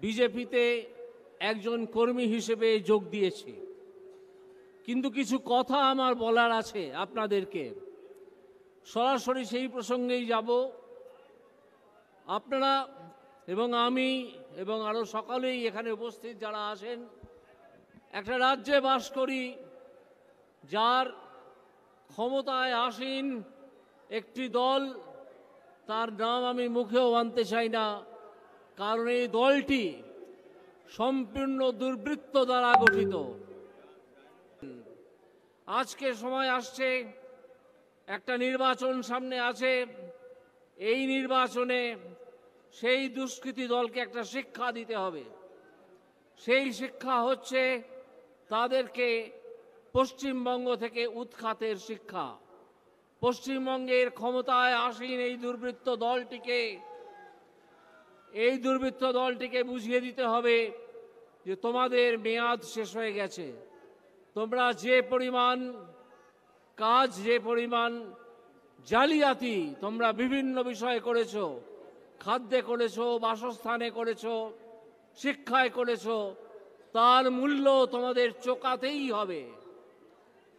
বিজেপিতে একজন কর্মী হিসেবে যোগ দিয়েছি, কিন্তু কিছু কথা আমার বলার আছে আপনাদেরকে। সরাসরি সেই প্রসঙ্গেই যাব। আপনারা এবং আমি এবং আরও সকলেই এখানে উপস্থিত যারা আছেন, একটা রাজ্যে বাস করি যার ক্ষমতায় আসীন একটি দল, তার নাম আমি মুখেও আনতে চাই না, কারণ এই দলটি সম্পূর্ণ দুর্বৃত্ত দ্বারা গঠিত। আজকে সময় আসছে, একটা নির্বাচন সামনে আছে। এই নির্বাচনে সেই দুষ্কৃতী দলকে একটা শিক্ষা দিতে হবে। সেই শিক্ষা হচ্ছে তাদেরকে পশ্চিমবঙ্গ থেকে উৎখাতের শিক্ষা। পশ্চিমবঙ্গের ক্ষমতায় আসীন এই দুর্বৃত্ত দলটিকে বুঝিয়ে দিতে হবে যে তোমাদের মেয়াদ শেষ হয়ে গেছে। তোমরা যে পরিমাণ কাজ, যে পরিমাণ জালিয়াতি তোমরা বিভিন্ন বিষয়ে করেছো, খাদ্যে করেছো, বাসস্থানে করেছো, শিক্ষায় করেছো, তার মূল্য তোমাদের চোকাতেই হবে।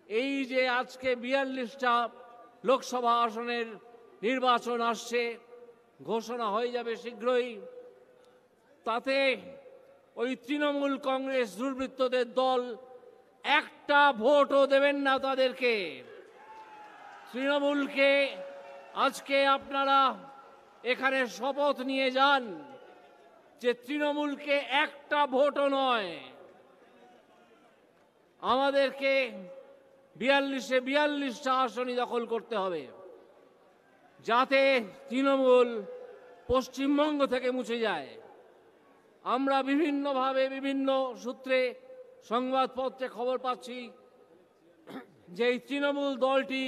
এই যে আজকে 42টা লোকসভা আসনের নির্বাচন আসছে, ঘোষণা হয়ে যাবে শীঘ্রই, তাতে ওই তৃণমূল কংগ্রেস দুর্বৃত্তদের দল একটা ভোটও দেবেন না তাদেরকে। তৃণমূলকে আজকে আপনারা এখানে শপথ নিয়ে যান যে তৃণমূলকে একটা ভোটও নয়, আমাদেরকে 42টা আসনই দখল করতে হবে, যাতে তৃণমূল পশ্চিমবঙ্গ থেকে মুছে যায়। আমরা বিভিন্নভাবে বিভিন্ন সূত্রে সংবাদপত্রে খবর পাচ্ছি যে এই তৃণমূল দলটি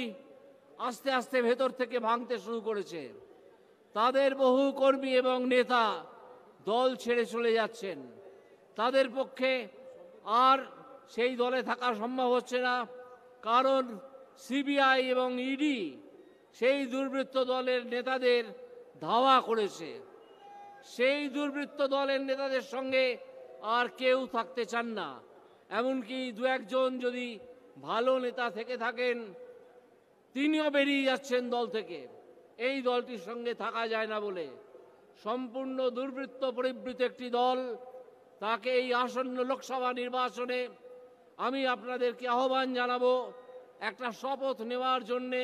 আস্তে আস্তে ভেতর থেকে ভাঙতে শুরু করেছে। তাদের বহু কর্মী এবং নেতা দল ছেড়ে চলে যাচ্ছেন। তাদের পক্ষে আর সেই দলে থাকা সম্ভব হচ্ছে না, কারণ সিবিআই এবং ইডি সেই দুর্বৃত্ত দলের নেতাদের ধাওয়া করেছে। সেই দুর্বৃত্ত দলের নেতাদের সঙ্গে আর কেউ থাকতে চান না। এমনকি দু একজন যদি ভালো নেতা থেকে থাকেন, তিনিও বেরিয়ে যাচ্ছেন দল থেকে। এই দলটির সঙ্গে থাকা যায় না বলে সম্পূর্ণ দুর্বৃত্ত পরিবৃত একটি দল, তাকে এই আসন্ন লোকসভা নির্বাচনে আমি আপনাদেরকে আহ্বান জানাবো একটা শপথ নেওয়ার জন্যে।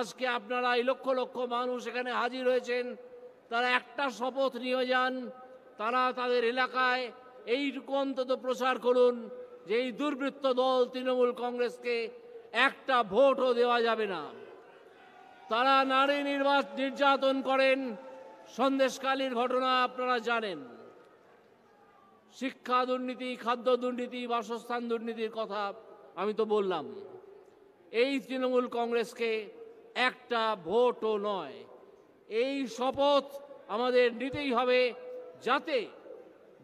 আজকে আপনারা এই লক্ষ লক্ষ মানুষ এখানে হাজির হয়েছেন, তারা একটা শপথ নিয়ে যান। তারা তাদের এলাকায় এইটুকু অন্তত প্রচার করুন যে এই দুর্বৃত্ত দল তৃণমূল কংগ্রেসকে একটা ভোটও দেওয়া যাবে না। তারা নারী নির্যাতন করেন, সন্দেশখালীর ঘটনা আপনারা জানেন। শিক্ষা দুর্নীতি, খাদ্য দুর্নীতি, বাসস্থান দুর্নীতির কথা আমি তো বললাম। এই তৃণমূল কংগ্রেসকে একটা ভোটও নয়, এই শপথ আমাদের নিতেই হবে, যাতে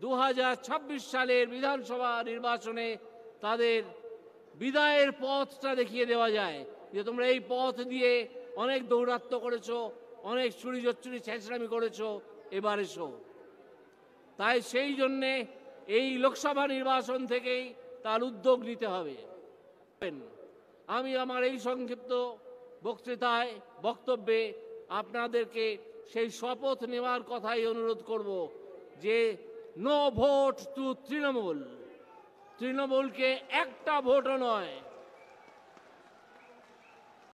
2026 সালের বিধানসভা নির্বাচনে তাদের বিদায়ের পথটা দেখিয়ে দেওয়া যায় যে তোমরা এই পথ দিয়ে অনেক দৌরাত্ম্য করেছো, অনেক চুরি জচ্চুরি ছেঁচড়ামি করেছো, এবার এসো। তাই সেই জন্যে এই লোকসভা নির্বাচন থেকেই তার উদ্যোগ নিতে হবে। আমি আমার এই সংক্ষিপ্ত বক্তব্যে আপনাদেরকে সেই শপথ নেওয়ার কথাই অনুরোধ করব যে নো ভোট টু তৃণমূল। তৃণমূলকে একটা ভোটও নয়,